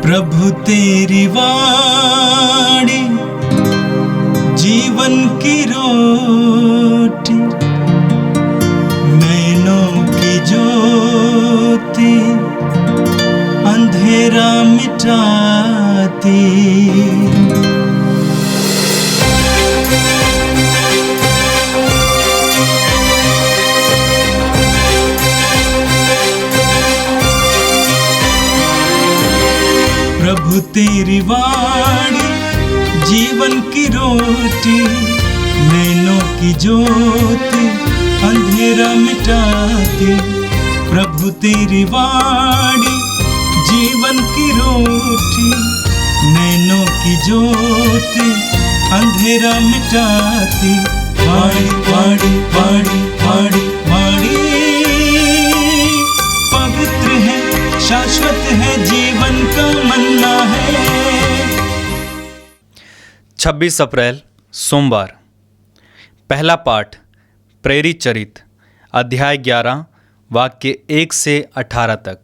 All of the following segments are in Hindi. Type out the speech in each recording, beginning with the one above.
प्रभु तेरी वाणी जीवन की रोटी, नैनों की ज्योति अंधेरा मिटाती। प्रभु तेरी वाणी जीवन की रोटी, नैनों की ज्योति अंधेरा मिटाती। प्रभु तेरी वाणी जीवन की रोटी, नैनों की ज्योति अंधेरा मिटाती। वाणी वाणी वाणी वाणी वाणी पवित्र है, शाश्वत है, जीवन का मन्ना है। 26 अप्रैल सोमवार। पहला पाठ प्रेरित चरित अध्याय 11 वाक्य 1 से 18 तक।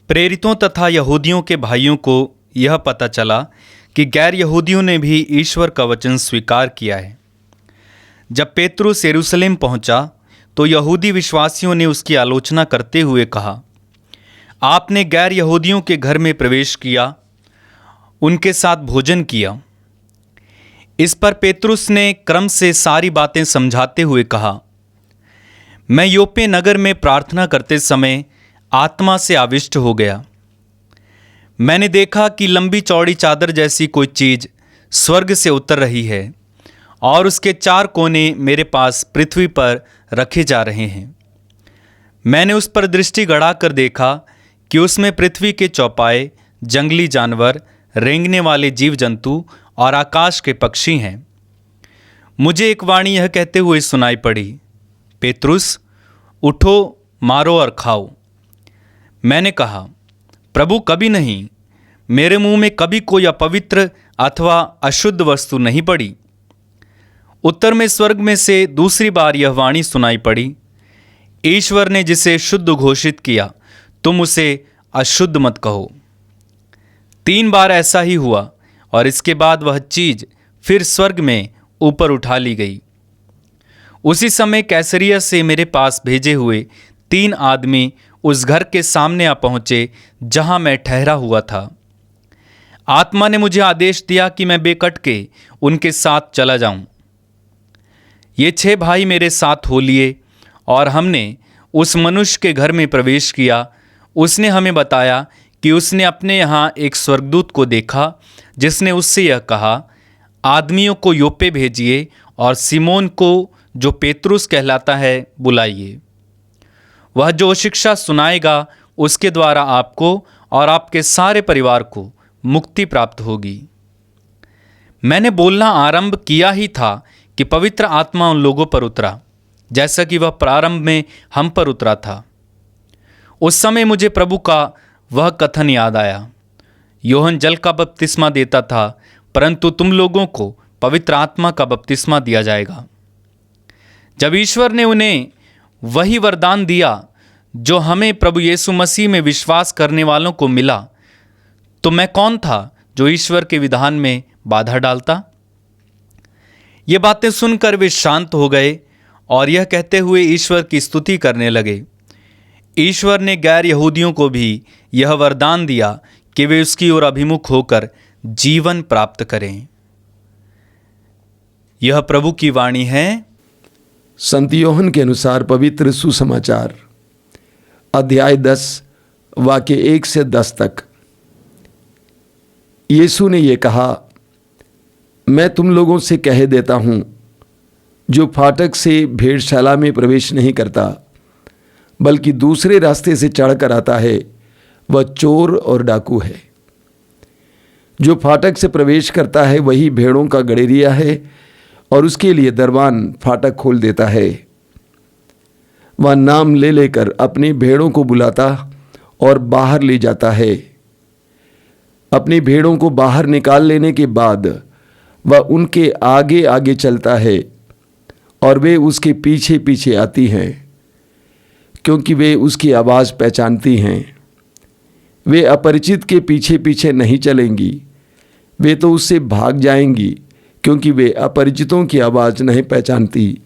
प्रेरितों तथा यहूदियों के भाइयों को यह पता चला कि गैर यहूदियों ने भी ईश्वर का वचन स्वीकार किया है। जब पेतरुस यरूशलेम पहुंचा तो यहूदी विश्वासियों ने उसकी आलोचना करते हुए कहा, आपने गैर यहूदियों के घर में प्रवेश किया, उनके साथ भोजन किया। इस पर पेतरुस ने क्रम से सारी बातें समझाते हुए कहा, मैं योप्पे नगर में प्रार्थना करते समय आत्मा से आविष्ट हो गया। मैंने देखा कि लंबी चौड़ी चादर जैसी कोई चीज़ स्वर्ग से उतर रही है और उसके 4 कोने मेरे पास पृथ्वी पर रखे जा रहे हैं। मैंने उस पर दृष्टि गड़ाकर देखा कि उसमें पृथ्वी के चौपाए, जंगली जानवर, रेंगने वाले जीव जंतु और आकाश के पक्षी हैं। मुझे एक वाणी यह कहते हुए सुनाई पड़ी, पेतरुस उठो, मारो और खाओ। मैंने कहा, प्रभु कभी नहीं, मेरे मुंह में कभी कोई अपवित्र अथवा अशुद्ध वस्तु नहीं पड़ी। उत्तर में स्वर्ग में से दूसरी बार यह वाणी सुनाई पड़ी, ईश्वर ने जिसे शुद्ध घोषित किया, तुम उसे अशुद्ध मत कहो। 3 बार ऐसा ही हुआ और इसके बाद वह चीज़ फिर स्वर्ग में ऊपर उठा ली गई। उसी समय कैसरिया से मेरे पास भेजे हुए 3 आदमी उस घर के सामने आ पहुँचे जहाँ मैं ठहरा हुआ था। आत्मा ने मुझे आदेश दिया कि मैं बेकट के उनके साथ चला जाऊं। ये 6 भाई मेरे साथ हो लिए और हमने उस मनुष्य के घर में प्रवेश किया। उसने हमें बताया कि उसने अपने यहाँ एक स्वर्गदूत को देखा जिसने उससे यह कहा, आदमियों को योप्पे भेजिए और सिमोन को जो पेतरुस कहलाता है बुलाइए। वह जो शिक्षा सुनाएगा उसके द्वारा आपको और आपके सारे परिवार को मुक्ति प्राप्त होगी। मैंने बोलना आरंभ किया ही था कि पवित्र आत्मा उन लोगों पर उतरा जैसा कि वह प्रारंभ में हम पर उतरा था। उस समय मुझे प्रभु का वह कथन याद आया, योहन जल का बपतिस्मा देता था, परंतु तुम लोगों को पवित्र आत्मा का बपतिस्मा दिया जाएगा। जब ईश्वर ने उन्हें वही वरदान दिया जो हमें प्रभु यीशु मसीह में विश्वास करने वालों को मिला, तो मैं कौन था जो ईश्वर के विधान में बाधा डालता। ये बातें सुनकर वे शांत हो गए और यह कहते हुए ईश्वर की स्तुति करने लगे, ईश्वर ने गैर यहूदियों को भी यह वरदान दिया कि वे उसकी ओर अभिमुख होकर जीवन प्राप्त करें। यह प्रभु की वाणी है। संत योहन के अनुसार पवित्र सुसमाचार अध्याय 10 वाक्य 1 से 10 तक। यीशु ने यह कहा, मैं तुम लोगों से कह देता हूं, जो फाटक से भेड़शाला में प्रवेश नहीं करता बल्कि दूसरे रास्ते से चढ़कर आता है, वह चोर और डाकू है। जो फाटक से प्रवेश करता है वही भेड़ों का गड़ेरिया है और उसके लिए दरबान फाटक खोल देता है। वह नाम ले लेकर अपनी भेड़ों को बुलाता और बाहर ले जाता है। अपनी भेड़ों को बाहर निकाल लेने के बाद वह उनके आगे आगे चलता है और वे उसके पीछे पीछे आती हैं, क्योंकि वे उसकी आवाज़ पहचानती हैं। वे अपरिचित के पीछे पीछे नहीं चलेंगी, वे तो उससे भाग जाएंगी क्योंकि वे अपरिचितों की आवाज़ नहीं पहचानती।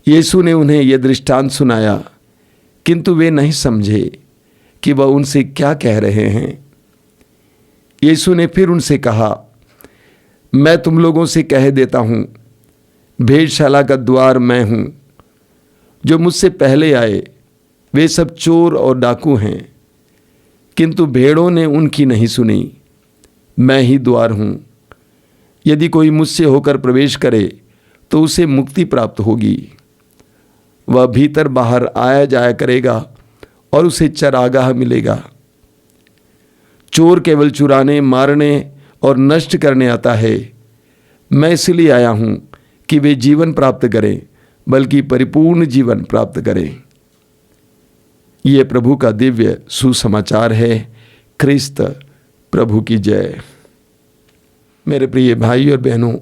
यीशु ने उन्हें यह दृष्टांत सुनाया, किंतु वे नहीं समझे कि वह उनसे क्या कह रहे हैं। यीशु ने फिर उनसे कहा, मैं तुम लोगों से कह देता हूँ, भेड़शाला का द्वार मैं हूँ। जो मुझसे पहले आए वे सब चोर और डाकू हैं, किंतु भेड़ों ने उनकी नहीं सुनी। मैं ही द्वार हूँ। यदि कोई मुझसे होकर प्रवेश करे तो उसे मुक्ति प्राप्त होगी। वह भीतर बाहर आया जाया करेगा और उसे चरागाह मिलेगा। चोर केवल चुराने, मारने और नष्ट करने आता है। मैं इसलिए आया हूँ कि वे जीवन प्राप्त करें, बल्कि परिपूर्ण जीवन प्राप्त करें। ये प्रभु का दिव्य सुसमाचार है। ख्रिस्त प्रभु की जय। मेरे प्रिय भाई और बहनों,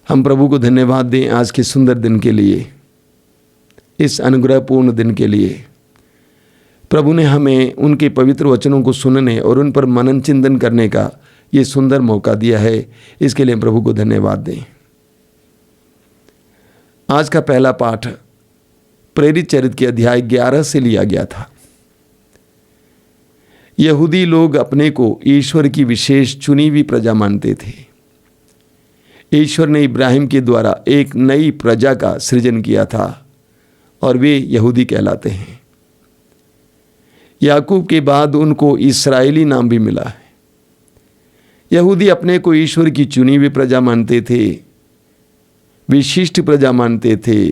हम प्रभु को धन्यवाद दें आज के सुंदर दिन के लिए, इस अनुग्रहपूर्ण दिन के लिए। प्रभु ने हमें उनके पवित्र वचनों को सुनने और उन पर मनन चिंतन करने का ये सुंदर मौका दिया है। इसके लिए प्रभु को धन्यवाद दें। आज का पहला पाठ प्रेरित चरित्र के अध्याय 11 से लिया गया था। यहूदी लोग अपने को ईश्वर की विशेष चुनी हुई प्रजा मानते थे। ईश्वर ने इब्राहिम के द्वारा एक नई प्रजा का सृजन किया था और वे यहूदी कहलाते हैं। याकूब के बाद उनको इस्राएली नाम भी मिला है। यहूदी अपने को ईश्वर की चुनी हुई प्रजा मानते थे, विशिष्ट प्रजा मानते थे,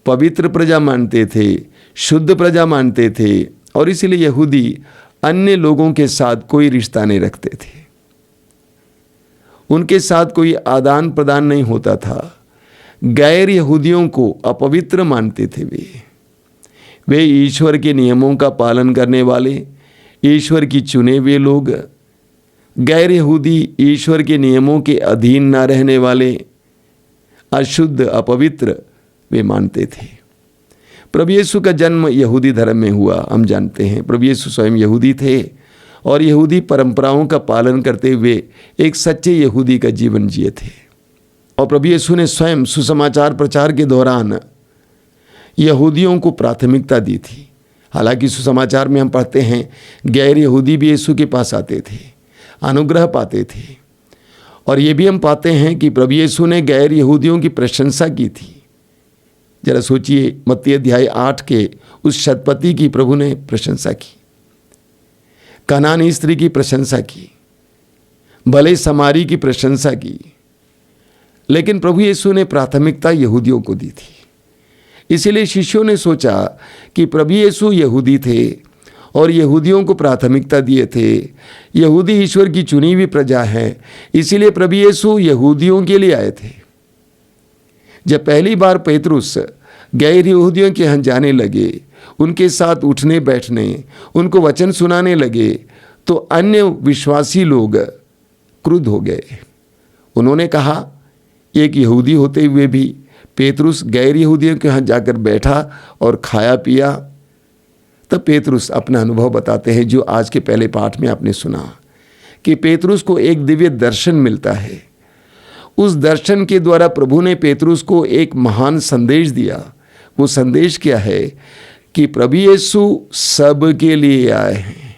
पवित्र प्रजा मानते थे, शुद्ध प्रजा मानते थे और इसलिए यहूदी अन्य लोगों के साथ कोई रिश्ता नहीं रखते थे। उनके साथ कोई आदान प्रदान नहीं होता था। गैर यहूदियों को अपवित्र मानते थे। वे ईश्वर के नियमों का पालन करने वाले, ईश्वर की चुने हुए लोग, गैर यहूदी ईश्वर के नियमों के अधीन न रहने वाले, अशुद्ध, अपवित्र वे मानते थे। प्रभु यीशु का जन्म यहूदी धर्म में हुआ, हम जानते हैं। प्रभु यीशु स्वयं यहूदी थे और यहूदी परंपराओं का पालन करते हुए एक सच्चे यहूदी का जीवन जिए थे। और प्रभु यीशु ने स्वयं सुसमाचार प्रचार के दौरान यहूदियों को प्राथमिकता दी थी। हालांकि सुसमाचार में हम पढ़ते हैं गैर यहूदी भी यीशु के पास आते थे, अनुग्रह पाते थे। और ये भी हम पाते हैं कि प्रभु यीशु ने गैर यहूदियों की प्रशंसा की थी। जरा सोचिए, मत्ती अध्याय 8 के उस शतपति की प्रभु ने प्रशंसा की, कनानी स्त्री की प्रशंसा की, भले समारी की प्रशंसा की, लेकिन प्रभु यीशु ने प्राथमिकता यहूदियों को दी थी। इसीलिए शिष्यों ने सोचा कि प्रभु यीशु यहूदी थे और यहूदियों को प्राथमिकता दिए थे। यहूदी ईश्वर की चुनी हुई प्रजा है, इसीलिए प्रभु यीशु यहूदियों के लिए आए थे। जब पहली बार पेतरुस गैर यहूदियों के यहाँ जाने लगे, उनके साथ उठने बैठने, उनको वचन सुनाने लगे, तो अन्य विश्वासी लोग क्रुद्ध हो गए। उन्होंने कहा, एक यहूदी होते हुए भी पेतरुस गैर यहूदियों के यहाँ जाकर बैठा और खाया पिया। तब पेतरुस अपना अनुभव बताते हैं, जो आज के पहले पाठ में आपने सुना, कि पेतरुस को एक दिव्य दर्शन मिलता है। उस दर्शन के द्वारा प्रभु ने पेतरुस को एक महान संदेश दिया। वो संदेश क्या है? कि प्रभु यीशु सब के लिए आए हैं,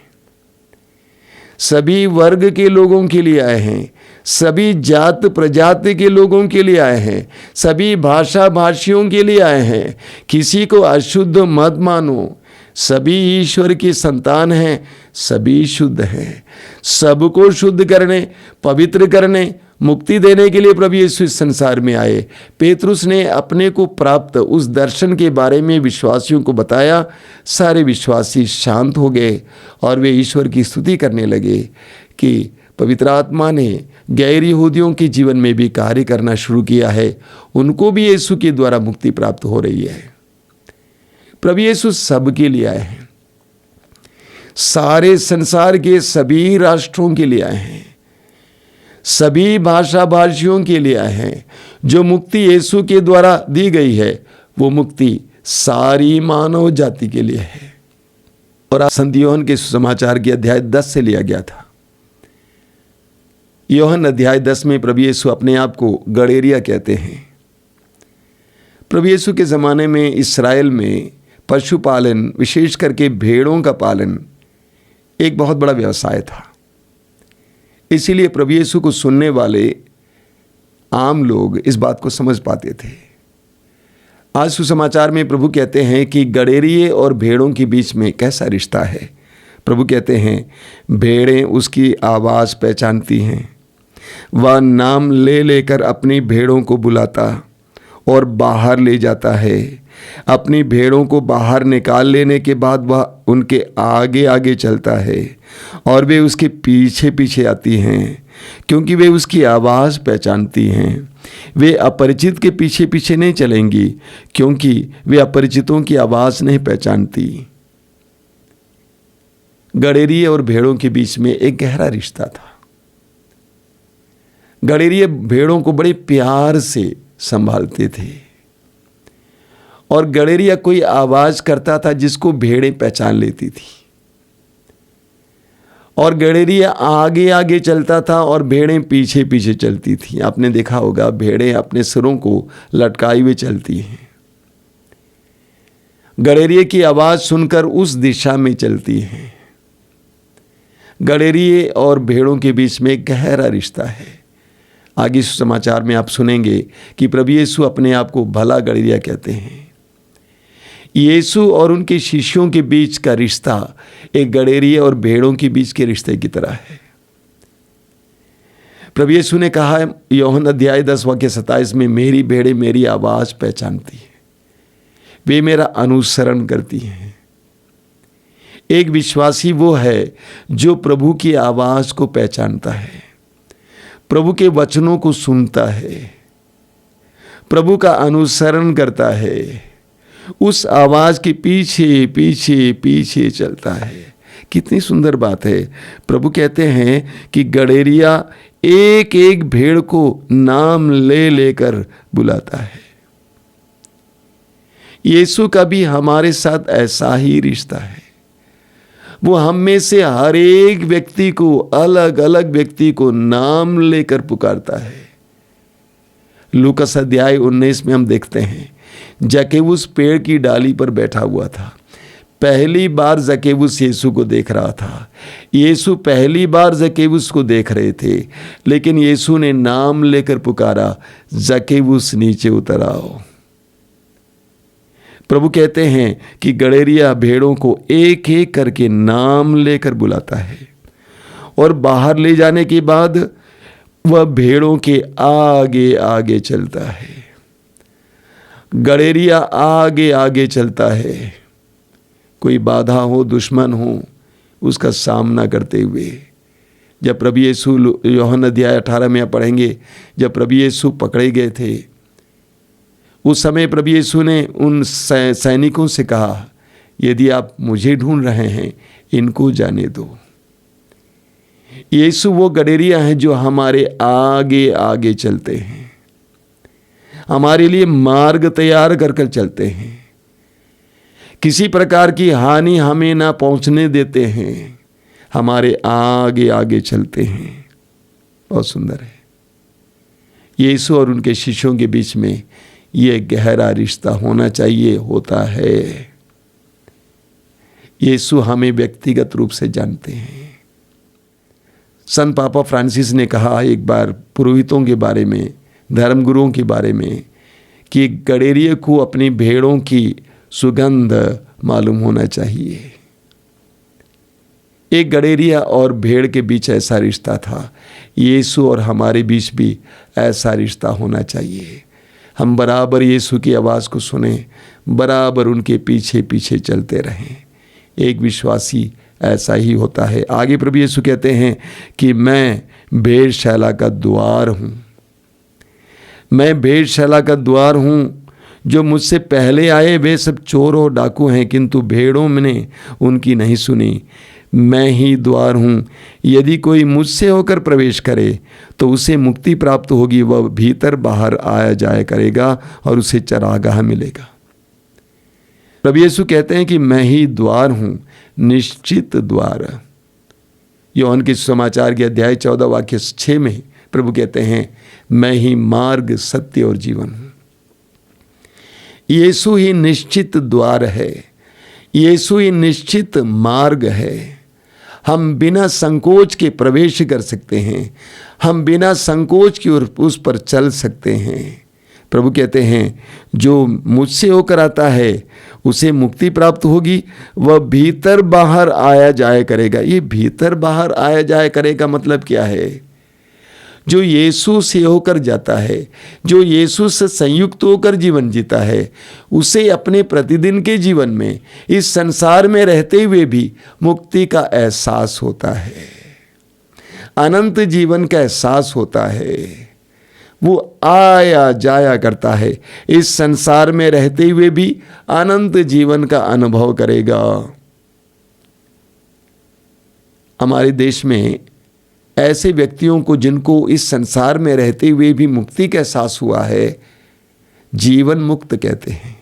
सभी वर्ग के लोगों के लिए आए हैं, सभी जात प्रजाति के लोगों के लिए आए हैं, सभी भाषा भाषियों के लिए आए हैं। किसी को अशुद्ध मत मानो, सभी ईश्वर की संतान हैं, सभी शुद्ध हैं। सबको शुद्ध करने, पवित्र करने, मुक्ति देने के लिए प्रभु यीशु इस संसार में आए। पेतरुस ने अपने को प्राप्त उस दर्शन के बारे में विश्वासियों को बताया। सारे विश्वासी शांत हो गए और वे ईश्वर की स्तुति करने लगे कि पवित्र आत्मा ने गैर यहूदियों के जीवन में भी कार्य करना शुरू किया है, उनको भी यीशु के द्वारा मुक्ति प्राप्त हो रही है। प्रभु यीशु सबके लिए आए हैं, सारे संसार के सभी राष्ट्रों के लिए आए हैं, सभी भाषा भाषियों के लिए आए हैं। जो मुक्ति यीशु के द्वारा दी गई है, वो मुक्ति सारी मानव जाति के लिए है। और आज संत यूहन्ना के सुसमाचार की अध्याय 10 से लिया गया था। यूहन्ना अध्याय 10 में प्रभु यीशु अपने आप को गड़ेरिया कहते हैं। प्रभु यीशु के ज़माने में इस्राएल में पशुपालन, विशेष करके भेड़ों का पालन एक बहुत बड़ा व्यवसाय था। इसीलिए प्रभु यीशु को सुनने वाले आम लोग इस बात को समझ पाते थे। आज सुसमाचार में प्रभु कहते हैं कि गड़ेरिये और भेड़ों के बीच में कैसा रिश्ता है। प्रभु कहते हैं भेड़ें उसकी आवाज़ पहचानती हैं, वह नाम ले लेकर अपनी भेड़ों को बुलाता और बाहर ले जाता है। अपनी भेड़ों को बाहर निकाल लेने के बाद वह उनके आगे आगे चलता है और वे उसके पीछे पीछे आती हैं, क्योंकि वे उसकी आवाज़ पहचानती हैं। वे अपरिचित के पीछे पीछे नहीं चलेंगी, क्योंकि वे अपरिचितों की आवाज़ नहीं पहचानती। गड़ेरिये और भेड़ों के बीच में एक गहरा रिश्ता था। गड़ेरिये भेड़ों को बड़े प्यार से संभालते थे और गड़ेरिया कोई आवाज़ करता था जिसको भेड़ें पहचान लेती थी, और गड़ेरिया आगे आगे चलता था और भेड़ें पीछे पीछे चलती थी। आपने देखा होगा भेड़ें अपने सिरों को लटकाए हुए चलती हैं, गड़ेरिये की आवाज़ सुनकर उस दिशा में चलती हैं। गड़ेरिये और भेड़ों के बीच में एक गहरा रिश्ता है। आगे समाचार में आप सुनेंगे कि प्रभु यीशु अपने आप को भला गड़ेरिया कहते हैं। यीशु और उनके शिष्यों के बीच का रिश्ता एक गड़ेरिये और भेड़ों के बीच के रिश्ते की तरह है। प्रभु यीशु ने कहा है यूहन्ना अध्याय 10 वाक्य 27 में, मेरी भेड़ें मेरी आवाज़ पहचानती है, वे मेरा अनुसरण करती हैं। एक विश्वासी वो है जो प्रभु की आवाज़ को पहचानता है, प्रभु के वचनों को सुनता है, प्रभु का अनुसरण करता है, उस आवाज़ के पीछे पीछे पीछे चलता है। कितनी सुंदर बात है। प्रभु कहते हैं कि गड़ेरिया एक एक भेड़ को नाम ले लेकर बुलाता है। यीशु का भी हमारे साथ ऐसा ही रिश्ता है। वो हम में से हर एक व्यक्ति को, अलग अलग व्यक्ति को नाम लेकर पुकारता है। लूकास अध्याय 19 में हम देखते हैं जकेबुस पेड़ की डाली पर बैठा हुआ था। पहली बार जकेबुस यीशु को देख रहा था। यीशु पहली बार जकेबुस को देख रहे थे, लेकिन यीशु ने नाम लेकर पुकारा, जकेबुस नीचे उतर आओ। प्रभु कहते हैं कि गड़ेरिया भेड़ों को एक एक करके नाम लेकर बुलाता है और बाहर ले जाने के बाद वह भेड़ों के आगे आगे चलता है। गड़ेरिया आगे आगे चलता है। कोई बाधा हो, दुश्मन हो, उसका सामना करते हुए। जब प्रभु यीशु यूहन्ना अध्याय 18 में आप पढ़ेंगे, जब प्रभु यीशु पकड़े गए थे, उस समय प्रभु यीशु ने उन सैनिकों से कहा, यदि आप मुझे ढूंढ रहे हैं, इनको जाने दो। यीशु वो गड़ेरिया हैं जो हमारे आगे आगे चलते हैं, हमारे लिए मार्ग तैयार कर कर चलते हैं, किसी प्रकार की हानि हमें ना पहुंचने देते हैं, हमारे आगे आगे चलते हैं। बहुत सुंदर है। यीशु और उनके शिष्यों के बीच में ये गहरा रिश्ता होना चाहिए, होता है। यीशु हमें व्यक्तिगत रूप से जानते हैं। संत पापा फ्रांसिस ने कहा एक बार पुरोहितों के बारे में, धर्मगुरुओं के बारे में, कि गड़ेरिये को अपनी भेड़ों की सुगंध मालूम होना चाहिए। एक गड़ेरिया और भेड़ के बीच ऐसा रिश्ता था। यीशु और हमारे बीच भी ऐसा रिश्ता होना चाहिए। हम बराबर यीशु की आवाज़ को सुने, बराबर उनके पीछे पीछे चलते रहें। एक विश्वासी ऐसा ही होता है। आगे प्रभु यीशु कहते हैं कि मैं भेड़शाला का द्वार हूँ। मैं भेड़शाला का द्वार हूँ। जो मुझसे पहले आए वे सब चोर और डाकू हैं, किंतु भेड़ों ने उनकी नहीं सुनी। मैं ही द्वार हूँ। यदि कोई मुझसे होकर प्रवेश करे तो उसे मुक्ति प्राप्त होगी, वह भीतर बाहर आया जाया करेगा और उसे चरागाह मिलेगा। प्रभु यीशु कहते हैं कि मैं ही द्वार हूं, निश्चित द्वार। योहन के समाचार के अध्याय 14 वाक्य 6 में प्रभु कहते हैं मैं ही मार्ग, सत्य और जीवन हूं। यीशु ही निश्चित द्वार है, यीशु ही निश्चित मार्ग है। हम बिना संकोच के प्रवेश कर सकते हैं, हम बिना संकोच की उस पर चल सकते हैं। प्रभु कहते हैं जो मुझसे होकर आता है उसे मुक्ति प्राप्त होगी, वह भीतर बाहर आया जाया करेगा। ये भीतर बाहर आया जाया करेगा मतलब क्या है? जो यीशु से होकर जाता है, जो यीशु से संयुक्त होकर जीवन जीता है, उसे अपने प्रतिदिन के जीवन में, इस संसार में रहते हुए भी मुक्ति का एहसास होता है, अनंत जीवन का एहसास होता है। वो आया जाया करता है, इस संसार में रहते हुए भी अनंत जीवन का अनुभव करेगा। हमारे देश में ऐसे व्यक्तियों को जिनको इस संसार में रहते हुए भी मुक्ति का एहसास हुआ है, जीवन मुक्त कहते हैं।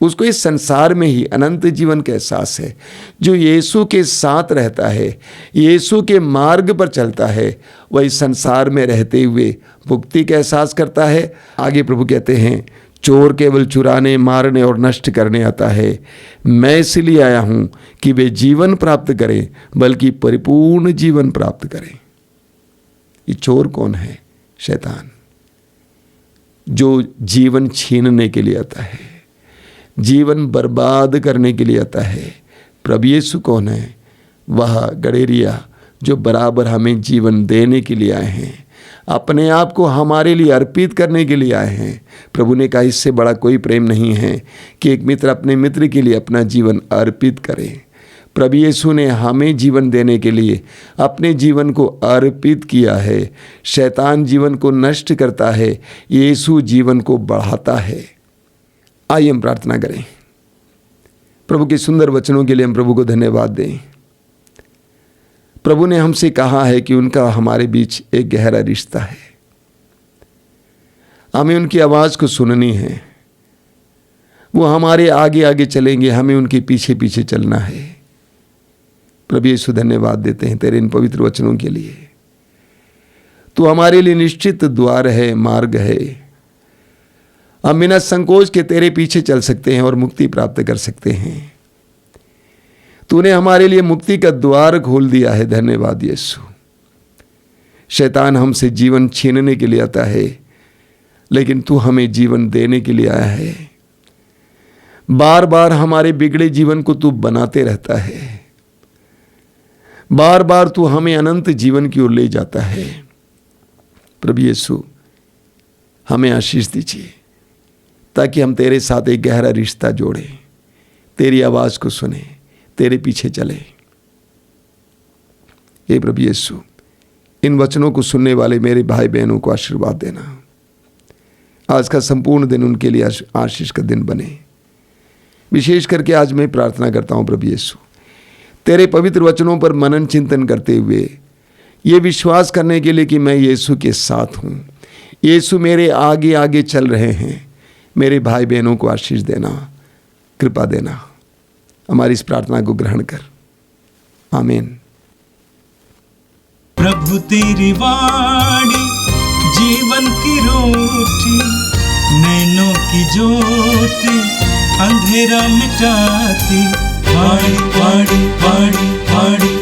उसको इस संसार में ही अनंत जीवन का एहसास है। जो यीशु के साथ रहता है, यीशु के मार्ग पर चलता है, वह इस संसार में रहते हुए मुक्ति का एहसास करता है। आगे प्रभु कहते हैं चोर केवल चुराने, मारने और नष्ट करने आता है, मैं इसलिए आया हूं कि वे जीवन प्राप्त करें, बल्कि परिपूर्ण जीवन प्राप्त करें। ये चोर कौन है? शैतान, जो जीवन छीनने के लिए आता है, जीवन बर्बाद करने के लिए आता है। प्रभु यीशु कौन है? वह गडेरिया जो बराबर हमें जीवन देने के लिए आए हैं, अपने आप को हमारे लिए अर्पित करने के लिए आए हैं। प्रभु ने कहा इससे बड़ा कोई प्रेम नहीं है कि एक मित्र अपने मित्र के लिए अपना जीवन अर्पित करे। प्रभु यीशु ने हमें जीवन देने के लिए अपने जीवन को अर्पित किया है। शैतान जीवन को नष्ट करता है, यीशु जीवन को बढ़ाता है। आइए हम प्रार्थना करें। प्रभु के सुंदर वचनों के लिए हम प्रभु को धन्यवाद दें। प्रभु ने हमसे कहा है कि उनका हमारे बीच एक गहरा रिश्ता है, हमें उनकी आवाज़ को सुननी है। वो हमारे आगे आगे चलेंगे, हमें उनके पीछे पीछे चलना है। प्रभु यीशु धन्यवाद देते हैं तेरे इन पवित्र वचनों के लिए। तू हमारे लिए निश्चित द्वार है, मार्ग है। हम बिना संकोच के तेरे पीछे चल सकते हैं और मुक्ति प्राप्त कर सकते हैं। तूने हमारे लिए मुक्ति का द्वार खोल दिया है। धन्यवाद यीशु। शैतान हमसे जीवन छीनने के लिए आता है, लेकिन तू हमें जीवन देने के लिए आया है। बार बार हमारे बिगड़े जीवन को तू बनाते रहता है, बार बार तू हमें अनंत जीवन की ओर ले जाता है। प्रभु यीशु हमें आशीष दीजिए ताकि हम तेरे साथ एक गहरा रिश्ता जोड़ें, तेरी आवाज़ को सुने, तेरे पीछे चले। हे प्रभु यीशु, इन वचनों को सुनने वाले मेरे भाई बहनों को आशीर्वाद देना। आज का संपूर्ण दिन उनके लिए आशीष का दिन बने। विशेष करके आज मैं प्रार्थना करता हूँ प्रभु यीशु, तेरे पवित्र वचनों पर मनन चिंतन करते हुए ये विश्वास करने के लिए कि मैं यीशु के साथ हूँ, यीशु मेरे आगे आगे चल रहे हैं। मेरे भाई बहनों को आशीष देना, कृपा देना। हमारी इस प्रार्थना को ग्रहण कर। आमीन। प्रभु तेरी वाणी जीवन की रोटी, नैनों की ज्योति अंधेरा मिटाती। वाणी वाणी वाणी वाणी